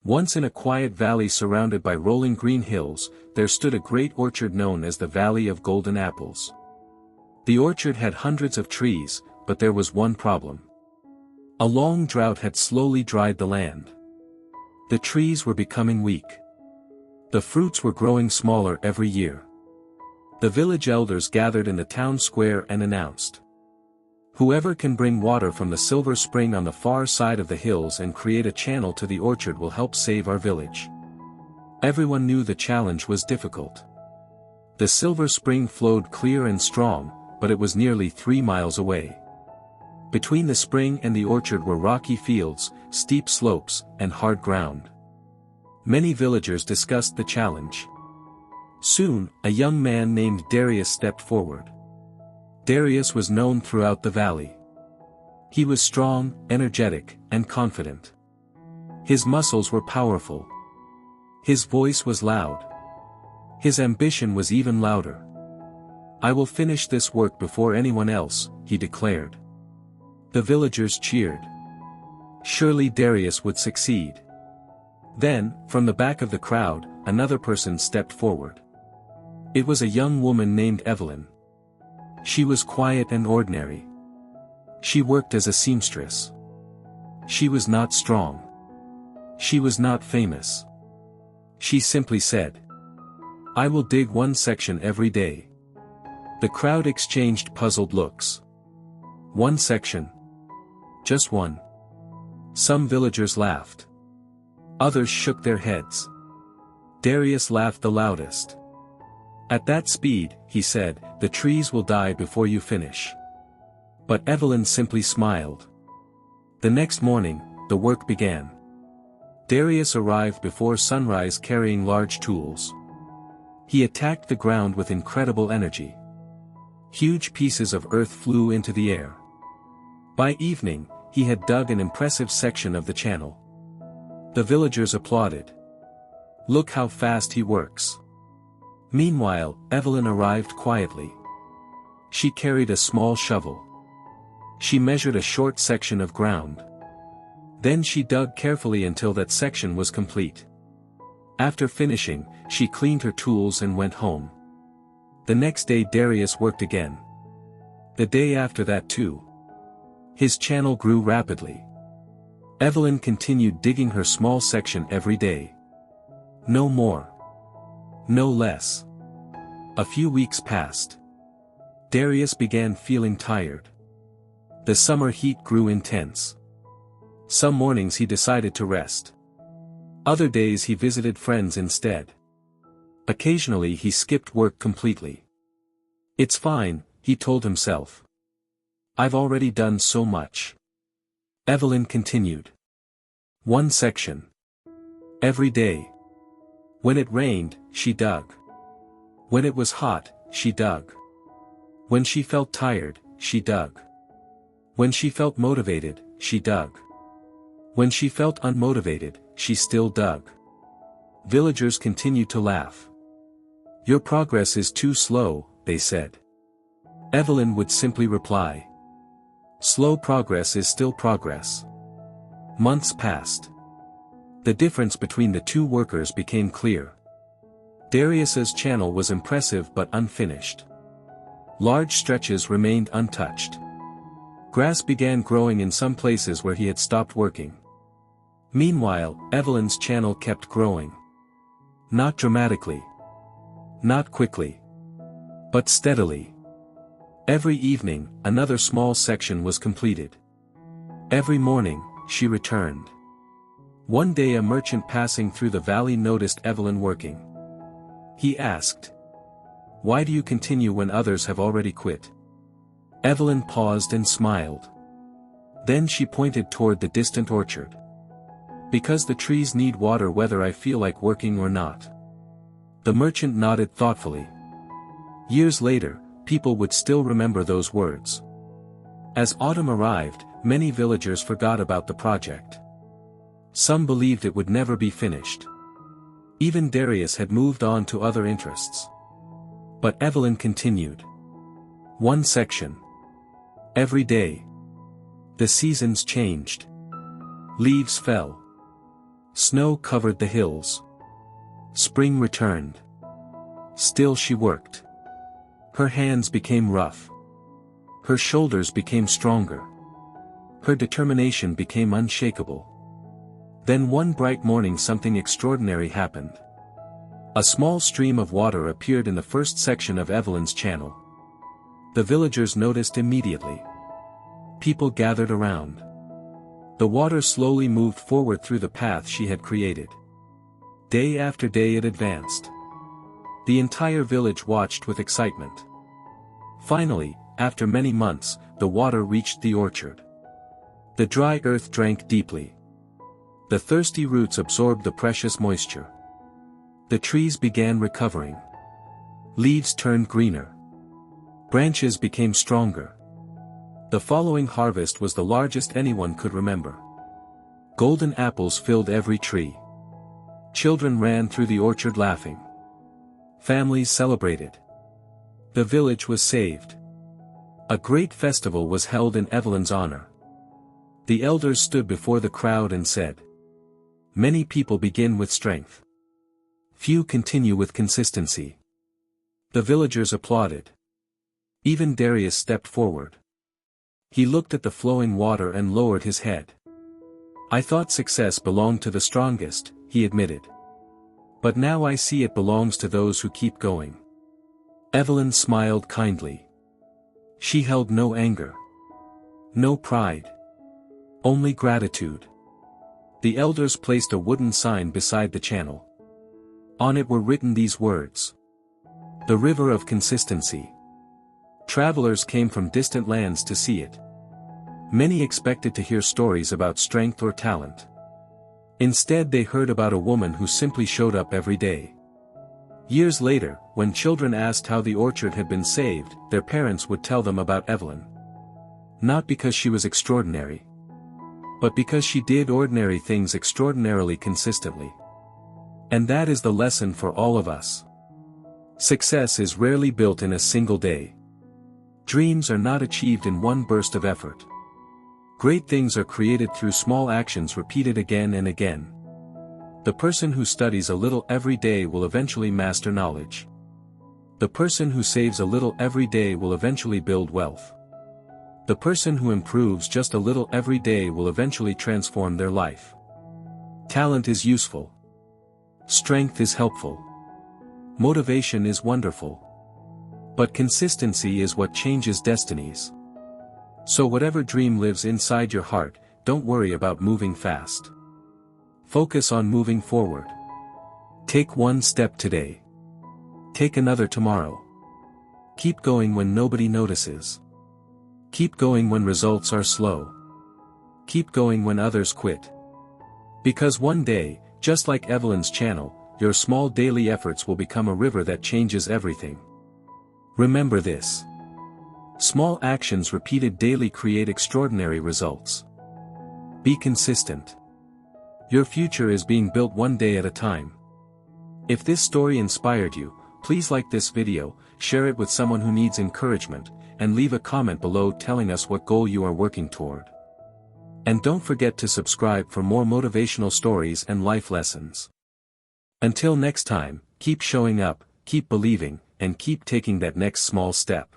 Once in a quiet valley surrounded by rolling green hills, there stood a great orchard known as the Valley of Golden Apples. The orchard had hundreds of trees, but there was one problem. A long drought had slowly dried the land. The trees were becoming weak. The fruits were growing smaller every year. The village elders gathered in the town square and announced, "Whoever can bring water from the silver spring on the far side of the hills and create a channel to the orchard will help save our village." Everyone knew the challenge was difficult. The silver spring flowed clear and strong, but it was nearly 3 miles away. Between the spring and the orchard were rocky fields, steep slopes, and hard ground. Many villagers discussed the challenge. Soon, a young man named Darius stepped forward. Darius was known throughout the valley. He was strong, energetic, and confident. His muscles were powerful. His voice was loud. His ambition was even louder. "I will finish this work before anyone else," he declared. The villagers cheered. Surely Darius would succeed. Then, from the back of the crowd, another person stepped forward. It was a young woman named Evelyn. She was quiet and ordinary. She worked as a seamstress. She was not strong. She was not famous. She simply said, "I will dig one section every day." The crowd exchanged puzzled looks. One section? Just one? Some villagers laughed. Others shook their heads. Darius laughed the loudest. "At that speed," he said, "the trees will die before you finish." But Evelyn simply smiled. The next morning, the work began. Darius arrived before sunrise carrying large tools. He attacked the ground with incredible energy. Huge pieces of earth flew into the air. By evening, he had dug an impressive section of the channel. The villagers applauded. "Look how fast he works." Meanwhile, Evelyn arrived quietly. She carried a small shovel. She measured a short section of ground. Then she dug carefully until that section was complete. After finishing, she cleaned her tools and went home. The next day Darius worked again. The day after that too. His channel grew rapidly. Evelyn continued digging her small section every day. No more. No less. A few weeks passed. Darius began feeling tired. The summer heat grew intense. Some mornings he decided to rest. Other days he visited friends instead. Occasionally he skipped work completely. "It's fine," he told himself. "I've already done so much." Evelyn continued. One section. Every day. When it rained, she dug. When it was hot, she dug. When she felt tired, she dug. When she felt motivated, she dug. When she felt unmotivated, she still dug. Villagers continued to laugh. "Your progress is too slow," they said. Evelyn would simply reply, "Slow progress is still progress." Months passed. The difference between the two workers became clear. Darius's channel was impressive but unfinished. Large stretches remained untouched. Grass began growing in some places where he had stopped working. Meanwhile, Evelyn's channel kept growing. Not dramatically. Not quickly. But steadily. Every evening, another small section was completed. Every morning, she returned. One day a merchant passing through the valley noticed Evelyn working. He asked, "Why do you continue when others have already quit?" Evelyn paused and smiled. Then she pointed toward the distant orchard. "Because the trees need water whether I feel like working or not." The merchant nodded thoughtfully. Years later, people would still remember those words. As autumn arrived, many villagers forgot about the project. Some believed it would never be finished. Even Darius had moved on to other interests. But Evelyn continued. One section. Every day. The seasons changed. Leaves fell. Snow covered the hills. Spring returned. Still she worked. Her hands became rough. Her shoulders became stronger. Her determination became unshakable. Then one bright morning something extraordinary happened. A small stream of water appeared in the first section of Evelyn's channel. The villagers noticed immediately. People gathered around. The water slowly moved forward through the path she had created. Day after day it advanced. The entire village watched with excitement. Finally, after many months, the water reached the orchard. The dry earth drank deeply. The thirsty roots absorbed the precious moisture. The trees began recovering. Leaves turned greener. Branches became stronger. The following harvest was the largest anyone could remember. Golden apples filled every tree. Children ran through the orchard laughing. Families celebrated. The village was saved. A great festival was held in Evelyn's honor. The elders stood before the crowd and said, "Many people begin with strength. Few continue with consistency." The villagers applauded. Even Darius stepped forward. He looked at the flowing water and lowered his head. "I thought success belonged to the strongest," he admitted. "But now I see it belongs to those who keep going." Evelyn smiled kindly. She held no anger. No pride. Only gratitude. The elders placed a wooden sign beside the channel. On it were written these words: "The River of Consistency." Travelers came from distant lands to see it. Many expected to hear stories about strength or talent. Instead they heard about a woman who simply showed up every day. Years later, when children asked how the orchard had been saved, their parents would tell them about Evelyn. Not because she was extraordinary, but because she did ordinary things extraordinarily consistently. And that is the lesson for all of us. Success is rarely built in a single day. Dreams are not achieved in one burst of effort. Great things are created through small actions repeated again and again. The person who studies a little every day will eventually master knowledge. The person who saves a little every day will eventually build wealth. The person who improves just a little every day will eventually transform their life. Talent is useful. Strength is helpful. Motivation is wonderful. But consistency is what changes destinies. So whatever dream lives inside your heart, don't worry about moving fast. Focus on moving forward. Take one step today. Take another tomorrow. Keep going when nobody notices. Keep going when results are slow. Keep going when others quit. Because one day, just like Evelyn's channel, your small daily efforts will become a river that changes everything. Remember this. Small actions repeated daily create extraordinary results. Be consistent. Your future is being built one day at a time. If this story inspired you, please like this video, share it with someone who needs encouragement, and leave a comment below telling us what goal you are working toward. And don't forget to subscribe for more motivational stories and life lessons. Until next time, keep showing up, keep believing, and keep taking that next small step.